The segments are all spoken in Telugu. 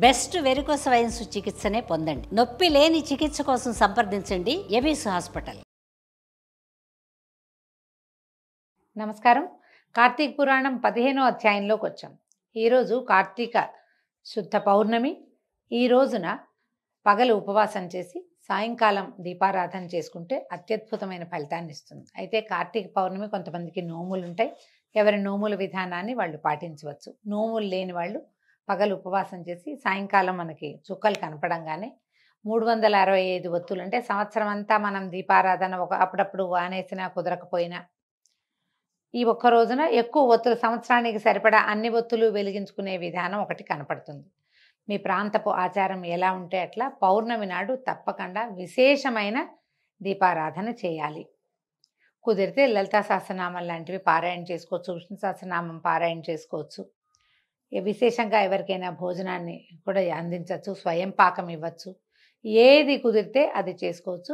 బెస్ట్ వెరికోస్ వెయిన్స్ చికిత్సనే పొందండి. నొప్పి లేని చికిత్స కోసం సంప్రదించండి ఎబిస్ హాస్పిటల్. నమస్కారం. కార్తీక పురాణం 15వ అధ్యాయంలోకి వచ్చాం. ఈరోజు కార్తీక శుద్ధ పౌర్ణమి. ఈ రోజున పగలు ఉపవాసం చేసి సాయంకాలం దీపారాధన చేసుకుంటే అత్యద్భుతమైన ఫలితాన్ని ఇస్తుంది. అయితే కార్తీక పౌర్ణమి కొంతమందికి నోములు ఉంటాయి. ఎవరి నోముల విధానాన్ని వాళ్ళు పాటించవచ్చు. నోములు లేని వాళ్ళు పగలు ఉపవాసం చేసి సాయంకాలం మనకి చుక్కలు కనపడంగానే 365 ఒత్తులు, అంటే సంవత్సరం అంతా మనం దీపారాధన అప్పుడప్పుడు ఆనేసినా కుదరకపోయినా ఈ ఒక్క రోజున ఎక్కువ ఒత్తులు, సంవత్సరానికి సరిపడా అన్ని ఒత్తులు వెలిగించుకునే విధానం ఒకటి కనపడుతుంది. మీ ప్రాంతపు ఆచారం ఎలా ఉంటే అట్లా పౌర్ణమి నాడు తప్పకుండా విశేషమైన దీపారాధన చేయాలి. కుదిరితే లలితా సహస్రనామం లాంటివి పారాయణ చేసుకోవచ్చు, విష్ణు సహస్రనామం పారాయణ చేసుకోవచ్చు. విశేషంగా ఎవరికైనా భోజనాన్ని కూడా అందించవచ్చు, స్వయం పాకం ఇవ్వచ్చు. ఏది కుదిరితే అది చేసుకోవచ్చు.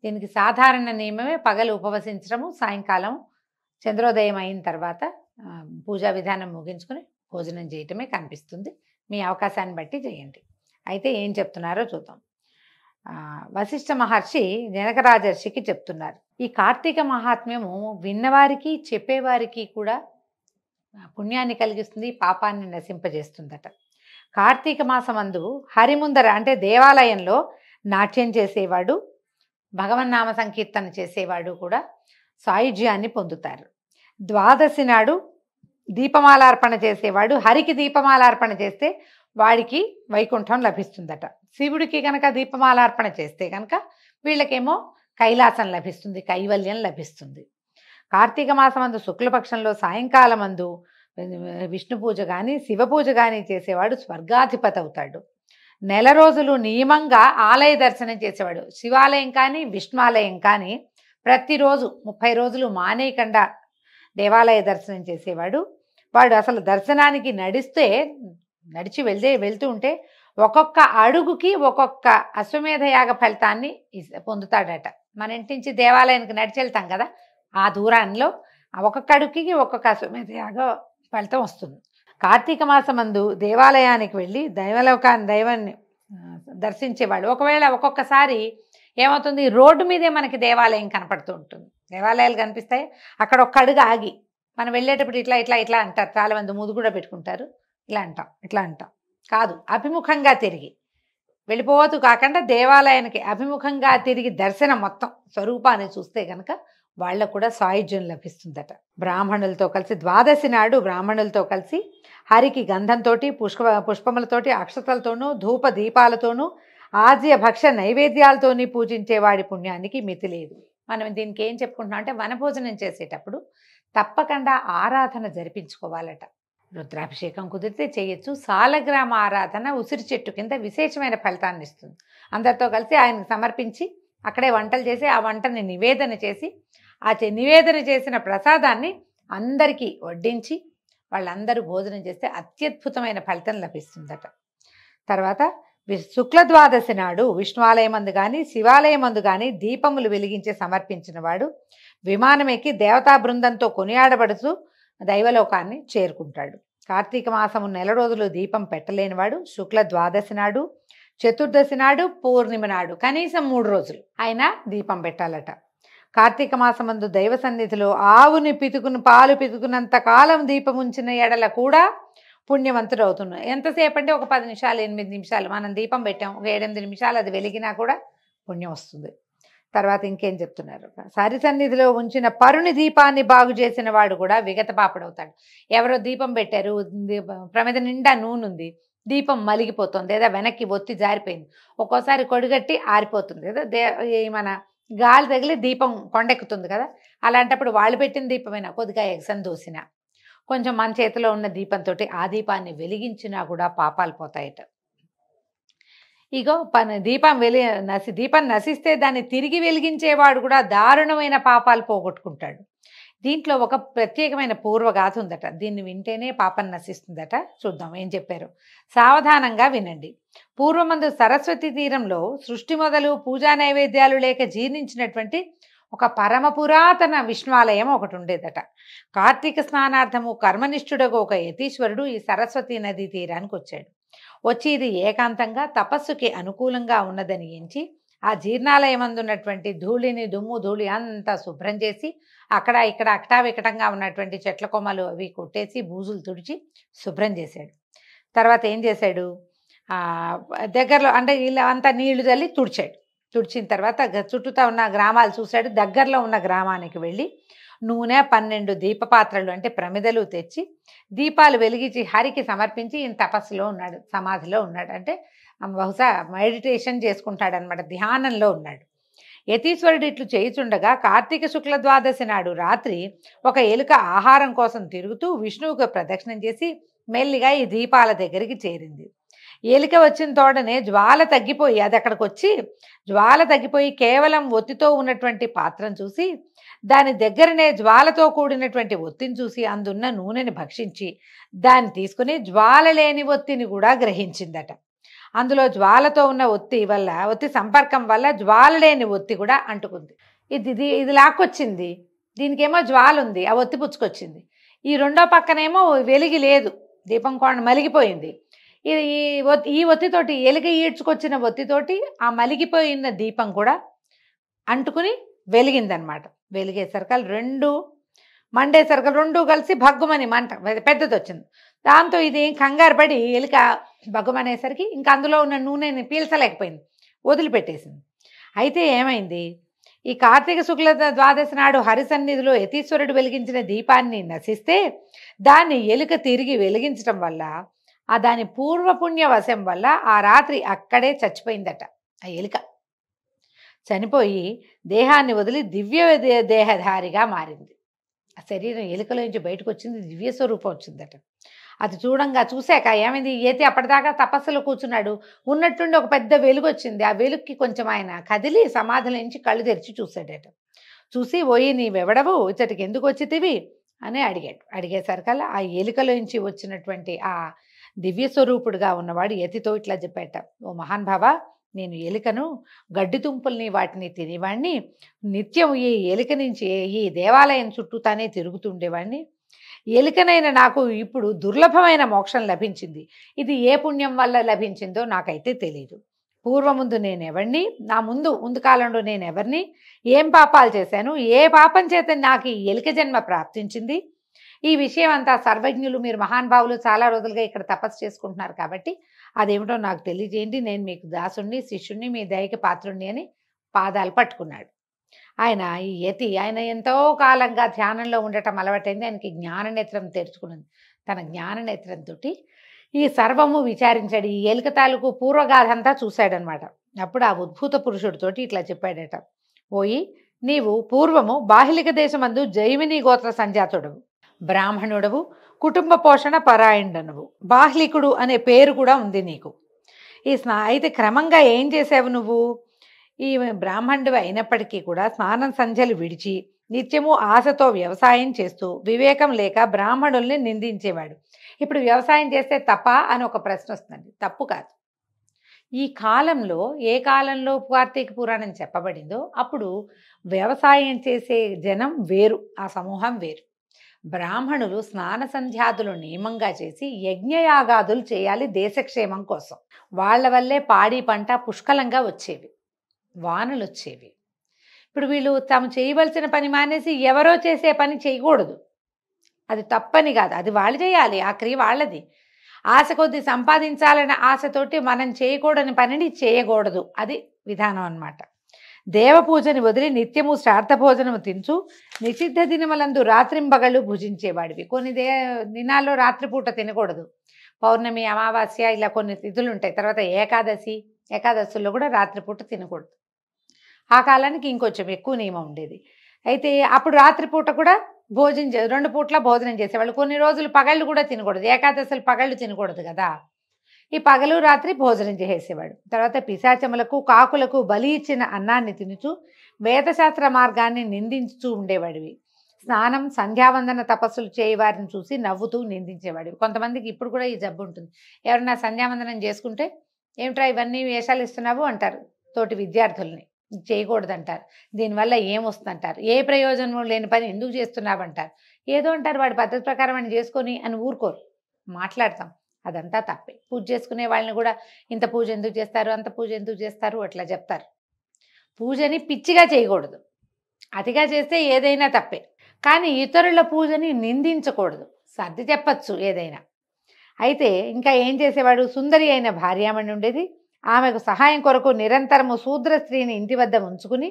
దీనికి సాధారణ నియమమే పగలు ఉపవసించడము, సాయంకాలం చంద్రోదయం అయిన తర్వాత పూజా విధానం ముగించుకొని భోజనం చేయటమే కనిపిస్తుంది. మీ అవకాశాన్ని బట్టి చేయండి. అయితే ఏం చెప్తున్నారో చూద్దాం. వశిష్ఠ మహర్షి జనక రాజర్షికి చెప్తున్నారు. ఈ కార్తీక మహాత్మ్యము విన్నవారికి చెప్పేవారికి కూడా పుణ్యాన్ని కలిగిస్తుంది, పాపాన్ని నశింపజేస్తుందట. కార్తీక మాసమందు హరిముందర అంటే దేవాలయంలో నాట్యం చేసేవాడు, భగవన్నామ సంకీర్తన చేసేవాడు కూడా సాయుజ్యాన్ని పొందుతారు. ద్వాదశి నాడు దీపమాలార్పణ చేసేవాడు హరికి దీపమాలార్పణ చేస్తే వాడికి వైకుంఠం లభిస్తుందట. శివుడికి కనుక దీపమాలార్పణ చేస్తే కనుక వీళ్ళకేమో కైలాసం లభిస్తుంది, కైవల్యం లభిస్తుంది. కార్తీక మాసమందు శుక్లపక్షంలో సాయంకాలం అందు విష్ణు పూజ కానీ శివ పూజ కానీ చేసేవాడు స్వర్గాధిపతి అవుతాడు. నెల రోజులు నియమంగా ఆలయ దర్శనం చేసేవాడు, శివాలయం కానీ విష్ణువాలయం కానీ ప్రతిరోజు 30 రోజులు మానేయకుండా దేవాలయ దర్శనం చేసేవాడు. వాడు అసలు దర్శనానికి నడిచి వెళ్తూ ఉంటే ఒక్కొక్క అడుగుకి ఒక్కొక్క అశ్వమేధ యాగ ఫలితాన్ని పొందుతాడట. మన ఇంటి నుంచి దేవాలయానికి నడిచి వెళ్తాం కదా, ఆ దూరంలో ఒక్కొక్క అడుగుకి ఒక్కొక్క అశ్వమేధ యాగ ఫలితం వస్తుంది. కార్తీక మాసమందు దేవాలయానికి వెళ్ళి దైవాన్ని దర్శించేవాడు. ఒకవేళ ఒక్కొక్కసారి ఏమవుతుంది, రోడ్డు మీదే మనకి దేవాలయం కనపడుతూ ఉంటుంది. దేవాలయాలు కనిపిస్తాయి, అక్కడ ఒక్క అడుగు ఆగి మనం వెళ్ళేటప్పుడు ఇట్లా ఇట్లా ఇట్లా అంటారు. చాలామంది ముదు కూడా పెట్టుకుంటారు. ఇట్లా అంటాం కాదు, అభిముఖంగా తిరిగి వెళ్ళిపోతూ కాకుండా దేవాలయానికి అభిముఖంగా తిరిగి దర్శనం మొత్తం స్వరూపాన్ని చూస్తే కనుక వాళ్ళకు కూడా సాయుధ్యం లభిస్తుందట. బ్రాహ్మణులతో కలిసి ద్వాదశి నాడు బ్రాహ్మణులతో కలిసి హరికి గంధంతో పుష్పములతోటి అక్షతలతోనూ ధూప దీపాలతోనూ ఆజ్య భక్ష నైవేద్యాలతోని పూజించేవాడి పుణ్యానికి మితి లేదు. మనం దీనికి ఏం చెప్పుకుంటున్నాం అంటే వనభోజనం చేసేటప్పుడు తప్పకుండా ఆరాధన జరిపించుకోవాలట. రుద్రాభిషేకం కుదిరితే చేయొచ్చు. సాలగ్రామ ఆరాధన ఉసిరి చెట్టు కింద విశేషమైన ఫలితాన్ని ఇస్తుంది. అందరితో కలిసి ఆయనకు సమర్పించి అక్కడే వంటలు చేసి ఆ వంటని నివేదన చేసి ఆ నివేదన చేసిన ప్రసాదాన్ని అందరికీ వడ్డించి వాళ్ళందరూ భోజనం చేస్తే అత్యద్భుతమైన ఫలితం లభిస్తుందట. తర్వాత శుక్ల ద్వాదశి నాడు విష్ణువాలయమందు కానీ శివాలయమందు కానీ దీపములు వెలిగించి సమర్పించిన వాడు విమానం ఎక్కి దేవతా బృందంతో కొనియాడబడుతూ దైవలోకాన్ని చేరుకుంటాడు. కార్తీక మాసము నెల రోజులు దీపం పెట్టలేనివాడు శుక్ల ద్వాదశి నాడు, చతుర్దశి నాడు, పూర్ణిమ నాడు కనీసం 3 రోజులు ఆయన దీపం పెట్టాలట. కార్తీక మాసమందు దైవ సన్నిధిలో ఆవుని పాలు పితుకున్నంత కాలం దీపం ఉంచిన ఎడల కూడా పుణ్యవంతుడు అవుతున్నాడు. ఎంతసేపు అంటే ఒక 10 నిమిషాలు 8 నిమిషాలు మనం దీపం పెట్టాం, ఒక 7-8 నిమిషాలు అది వెలిగినా కూడా పుణ్యం వస్తుంది. తర్వాత ఇంకేం చెప్తున్నారు, సరి సన్నిధిలో ఉంచిన పరుని దీపాన్ని బాగు చేసిన వాడు కూడా విగత పాపడవుతాడు. ఎవరో దీపం పెట్టారు, ప్రమిద నిండా నూనె ఉంది, దీపం మలిగిపోతుంది లేదా వెనక్కి ఒత్తి జారిపోయింది, ఒక్కోసారి కొడిగట్టి ఆరిపోతుంది కదా, మన గాలి తగిలి దీపం కొండెక్కుతుంది కదా, అలాంటప్పుడు వాళ్ళు పెట్టిన దీపమైనా కొద్దిగా ఎగసం దోసినా కొంచెం మన చేతిలో ఉన్న దీపంతో ఆ దీపాన్ని వెలిగించినా కూడా పాపాలు పోతాయట. ఇగో దీపం నశిస్తే దాన్ని తిరిగి వెలిగించేవాడు కూడా దారుణమైన పాపాలు పోగొట్టుకుంటాడు. దీంట్లో ఒక ప్రత్యేకమైన పూర్వగాథ ఉందట. దీన్ని వింటేనే పాపం నశిస్తుందట. చూద్దాం ఏం చెప్పారు. సావధానంగా వినండి. పూర్వమందు సరస్వతి తీరంలో సృష్టి మొదలు పూజా నైవేద్యాలు లేక జీర్ణించినటువంటి ఒక పరమ పురాతన విష్ణువాలయం ఒకటి ఉండేదట. కార్తీక స్నానార్థము కర్మనిష్ఠుడకు ఒక యతీశ్వరుడు ఈ సరస్వతి నదీ తీరానికి వచ్చాడు. వచ్చి ఇది ఏకాంతంగా తపస్సుకి అనుకూలంగా ఉన్నదని ఎంచి ఆ జీర్ణాలయమందున్నటువంటి ధూళిని దుమ్ము ధూళి అంతా శుభ్రం చేసి అక్కడ ఇక్కడ అకటావికటంగా ఉన్నటువంటి చెట్ల కొమ్మలు అవి కొట్టేసి బూజులు తుడిచి శుభ్రం చేశాడు. తర్వాత ఏం చేశాడు, దగ్గరలో అంటే ఇలా అంతా నీళ్లు చల్లి తుడిచాడు. తుడిచిన తర్వాత చుట్టూతా ఉన్న గ్రామాలు చూశాడు. దగ్గరలో ఉన్న గ్రామానికి వెళ్ళి నూనె 12 దీపపాత్రలు అంటే ప్రమిదలు తెచ్చి దీపాలు వెలిగించి హరికి సమర్పించి ఈయన తపస్సులో ఉన్నాడు, సమాధిలో ఉన్నాడు. అంటే బహుశా మెడిటేషన్ చేసుకుంటాడనమాట, ధ్యానంలో ఉన్నాడు. యతీశ్వరుడు ఇట్లు చేయుచుండగా కార్తీక శుక్ల ద్వాదశి నాడు రాత్రి ఒక ఎలుక ఆహారం కోసం తిరుగుతూ విష్ణువుకు ప్రదక్షిణం చేసి మెల్లిగా ఈ దీపాల దగ్గరికి చేరింది. ఎలుక వచ్చిన తోడనే జ్వాల తగ్గిపోయి అది అక్కడికి వచ్చి జ్వాల తగ్గిపోయి కేవలం ఒత్తితో ఉన్నటువంటి పాత్రను చూసి దాని దగ్గరనే జ్వాలతో కూడినటువంటి ఒత్తిని చూసి అందున్న నూనెని భక్షించి దాన్ని తీసుకుని జ్వాల లేని ఒత్తిని కూడా గ్రహించిందట. అందులో జ్వాలతో ఉన్న ఒత్తి సంపర్కం వల్ల జ్వాల లేని ఒత్తి కూడా అంటుకుంది. ఇది లాక్కొచ్చింది, దీనికేమో జ్వాల ఉంది, ఆ ఒత్తి పుచ్చుకొచ్చింది. ఈ రెండో పక్కనేమో వెలిగి లేదు, దీపం కోణ మలిగిపోయింది. ఈ ఒత్తితోటి ఎలుక ఈడ్చుకొచ్చిన ఒత్తితోటి ఆ మలిగిపోయిన దీపం కూడా అంటుకుని వెలిగిందనమాట. వెలిగే సరకాలు రెండు మండే సరకాలు రెండు కలిసి భగ్గుమని మంట పెద్దది వచ్చింది. దాంతో ఇది కంగారు పడి ఎలుక భగ్గుమనేసరికి ఇంకా అందులో ఉన్న నూనెని పీల్చలేకపోయింది, వదిలిపెట్టేసింది. అయితే ఏమైంది, ఈ కార్తీక శుక్ల ద్వాదశి నాడు హరిసన్నిధిలో యతీశ్వరుడు వెలిగించిన దీపాన్ని నశిస్తే దాన్ని ఎలుక తిరిగి వెలిగించడం వల్ల దాని పూర్వపుణ్య వశం వల్ల ఆ రాత్రి అక్కడే చచ్చిపోయిందట. ఆ ఎలుక చనిపోయి దేహాన్ని వదిలి దివ్య దేహధారిగా మారింది. ఆ శరీరం ఎలుకలోంచి బయటకు వచ్చింది, దివ్య స్వరూపం వచ్చిందట. అది చూశాక ఏమైంది, ఏతి అప్పటిదాకా తపస్సులో కూర్చున్నాడు, ఉన్నట్టుండి ఒక పెద్ద వెలుగు వచ్చింది. ఆ వెలుగుకి కొంచెం ఆయన కదిలి సమాధిలో నుంచి కళ్ళు తెరిచి చూశాడట. చూసి ఓయి నీవెవడవు, ఇచ్చటికి ఎందుకు వచ్చితివి అని అడిగాడు. అడిగేసరికల్లా ఆ ఎలుకలోంచి వచ్చినటువంటి ఆ దివ్య స్వరూపుడుగా ఉన్నవాడు యతితో ఇట్లా చెప్పాట, ఓ మహాన్భావ, నేను ఎలుకను, గడ్డి తుంపుల్ని వాటిని తినేవాడిని, నిత్యం ఈ ఎలుక నుంచి ఈ దేవాలయం చుట్టూ తానే తిరుగుతుండేవాడిని. ఎలుకనైన నాకు ఇప్పుడు దుర్లభమైన మోక్షం లభించింది. ఇది ఏ పుణ్యం వల్ల లభించిందో నాకైతే తెలియదు. పూర్వముందు నేనెవరిని, నా ముందు కాలంలో నేనెవరిని, ఏం పాపాలు చేశాను, ఏ పాపం చేత నాకు ఈ ఎలుక జన్మ ప్రాప్తించింది, ఈ విషయం అంతా సర్వజ్ఞులు, మీరు మహానుభావులు చాలా రోజులుగా ఇక్కడ తపస్సు చేసుకుంటున్నారు కాబట్టి అదేమిటో నాకు తెలియజేయండి, నేను మీకు దాసుణ్ణి శిష్యుణ్ణి మీ దయకి పాత్రుణ్ణి అని పాదాలు పట్టుకున్నాడు. ఆయన ఈ యతి ఆయన ఎంతో కాలంగా ధ్యానంలో ఉండటం అలవాటైంది. ఆయనకి జ్ఞాననేత్రం తెరుచుకున్నది. తన జ్ఞాననేత్రంతో ఈ సర్వము విచారించాడు. ఈ ఎలుక తాలూకు పూర్వగాథంతా చూశాడనమాట. అప్పుడు ఆ ఉద్భూత పురుషుడితోటి ఇట్లా చెప్పాడట, ఓయి నీవు పూర్వము బాహ్లిక దేశమందు జైమిని గోత్ర సంజాతుడవు, బ్రాహ్మణుడవు, కుటుంబ పోషణ పరాయణుడనువు, బాహ్లికుడు అనే పేరు కూడా ఉంది నీకు. అయితే క్రమంగా ఏం చేసావు నువ్వు, ఈ బ్రాహ్మణుడు అయినప్పటికీ కూడా స్నానం సంధ్యలు విడిచి నిత్యము ఆశతో వ్యవసాయం చేస్తూ వివేకం లేక బ్రాహ్మణుల్ని నిందించేవాడు. ఇప్పుడు వ్యవసాయం చేస్తే తప్ప అని ఒక ప్రశ్న వస్తుంది. తప్పు కాదు. ఈ కాలంలో ఏ కాలంలో కార్తీక పురాణం చెప్పబడిందో అప్పుడు వ్యవసాయం చేసే జనం వేరు, ఆ సమూహం వేరు. బ్రాహ్మణులు స్నాన సంధ్యాదులు నియమంగా చేసి యజ్ఞయాగాదులు చేయాలి దేశక్షేమం కోసం. వాళ్ళ వల్లే పాడి పంట పుష్కలంగా వచ్చేవి, వానలు వచ్చేవి. ఇప్పుడు వీళ్ళు తాము చేయవలసిన పని మానేసి ఎవరో చేసే పని చేయకూడదు. అది తప్పని కాదు, అది వాళ్ళు చేయాలి, ఆ క్రియ వాళ్ళది. ఆశ కొద్ది సంపాదించాలనే ఆశతోటి మనం చేయకూడని పనిని చేయకూడదు, అది విధానం అన్నమాట. దేవపూజని వదిలి నిత్యము శ్రార్థ భోజనము తించు నిషిద్ధ దినములందు రాత్రింబగళ్ళు భుజించేవాడివి. కొన్ని దినాల్లో రాత్రిపూట తినకూడదు. పౌర్ణమి, అమావాస్య ఇలా కొన్ని తిథులు ఉంటాయి. తర్వాత ఏకాదశుల్లో కూడా రాత్రిపూట తినకూడదు. ఆ కాలానికి ఇంకొంచెం ఎక్కువ నియమం ఉండేది. అయితే అప్పుడు రాత్రిపూట కూడా భోజనం 2 పూట్ల భోజనం చేసేవాళ్ళు. కొన్ని రోజులు పగళ్ళు కూడా తినకూడదు, ఏకాదశులు పగళ్ళు తినకూడదు కదా. ఈ పగలు రాత్రి భోజనం చేసేవాడు. తర్వాత పిశాచములకు కాకులకు బలి ఇచ్చిన అన్నాన్ని తినుచు వేదశాస్త్ర మార్గాన్ని నిందించుతూ ఉండేవాడివి. స్నానం సంధ్యావందన తపస్సులు చేయవారిని చూసి నవ్వుతూ నిందించేవాడివి. కొంతమందికి ఇప్పుడు కూడా ఈ జబ్బు ఉంటుంది. ఎవరన్నా సంధ్యావందనం చేసుకుంటే ఏమిట్రా ఇవన్నీ వేషాలు ఇస్తున్నావు అంటారు తోటి విద్యార్థుల్ని. చేయకూడదంటారు, దీనివల్ల ఏమొస్తుందంటారు, ఏ ప్రయోజనం లేని పని ఎందుకు చేస్తున్నావంటారు, ఏదో అంటారు. వాడి పద్ధతి ప్రకారం అని చేసుకొని అని ఊరుకోరు. మాట్లాడతాం, అదంతా తప్పే. పూజ చేసుకునే వాళ్ళని కూడా ఇంత పూజ ఎందుకు చేస్తారు, అంత పూజ ఎందుకు చేస్తారు అట్లా చెప్తారు. పూజని పిచ్చిగా చేయకూడదు, అతిగా చేస్తే ఏదైనా తప్పే. కానీ ఇతరుల పూజని నిందించకూడదు, సర్ది చెప్పచ్చు ఏదైనా. అయితే ఇంకా ఏం చేసేవాడు, సుందరి అయిన భార్యామణి ఉండేది. ఆమెకు సహాయం కొరకు నిరంతరము శూద్ర స్త్రీని ఇంటి వద్ద ఉంచుకుని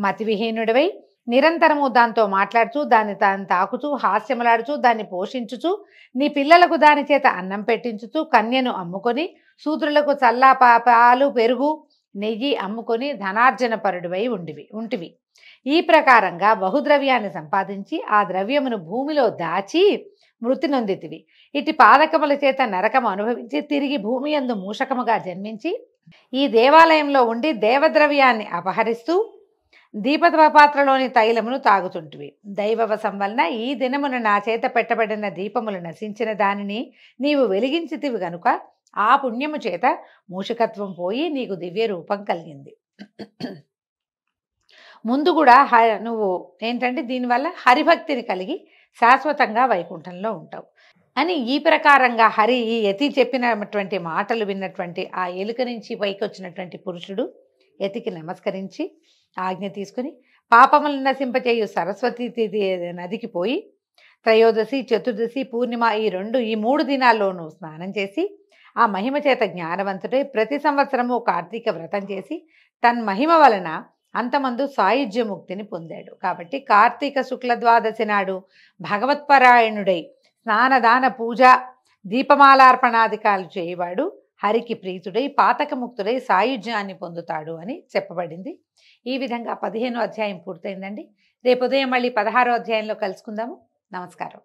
మతివిహీనుడివై నిరంతరము దాంతో మాట్లాడుచు, దాన్ని తాకుచూ, హాస్యములాడుచు, దాన్ని పోషించుచు, నీ పిల్లలకు దాని చేత అన్నం పెట్టించుచు, కన్యను అమ్ముకొని శూద్రులకు చల్లా పాలు పెరుగు నెయ్యి అమ్ముకొని ధనార్జన పరుడివై ఉంటివి. ఈ ప్రకారంగా బహుద్రవ్యాన్ని సంపాదించి ఆ ద్రవ్యమును భూమిలో దాచి మృతి నొందితివి. ఇటు పాదకముల చేత నరకము అనుభవించి తిరిగి భూమి యందు మూషకముగా జన్మించి ఈ దేవాలయంలో ఉండి దేవద్రవ్యాన్ని అపహరిస్తూ దీపపాత్రలోని తైలమును తాగుతుంటివి. దైవవశం వలన ఈ దినమున నా చేత పెట్టబడిన దీపములు నశించిన దానిని నీవు వెలిగించితివి గనుక ఆ పుణ్యము చేత మూషకత్వం పోయి నీకు దివ్య రూపం కలిగింది. ముందు కూడా నువ్వు ఏంటంటే దీనివల్ల హరిభక్తిని కలిగి శాశ్వతంగా వైకుంఠంలో ఉంటావు అని ఈ ప్రకారంగా ఈ యతి చెప్పినటువంటి మాటలు విన్నటువంటి ఆ ఎలుక నుంచి పైకి వచ్చినటువంటి పురుషుడు యతికి నమస్కరించి ఆజ్ఞ తీసుకుని పాపములను నశింపచేయు సరస్వతి నదికి పోయి త్రయోదశి, చతుర్దశి, పూర్ణిమ ఈ 3 దినాల్లోనూ స్నానం చేసి ఆ మహిమ చేత జ్ఞానవంతుడై ప్రతి సంవత్సరము కార్తీక వ్రతం చేసి తన్మహిమ వలన అంతమందు సాయుధ్యముక్తిని పొందాడు. కాబట్టి కార్తీక శుక్ల ద్వాదశి నాడు భగవత్పరాయణుడై స్నానదాన పూజ దీపమాలార్పణాధికారులు చేయవాడు హరికి ప్రీతుడై పాతకముక్తుడై సాయుధ్యాన్ని పొందుతాడు అని చెప్పబడింది. ఈ విధంగా 15వ అధ్యాయం పూర్తయిందండి. రేపు ఉదయం మళ్ళీ 16వ అధ్యాయంలో కలుసుకుందాము. నమస్కారం.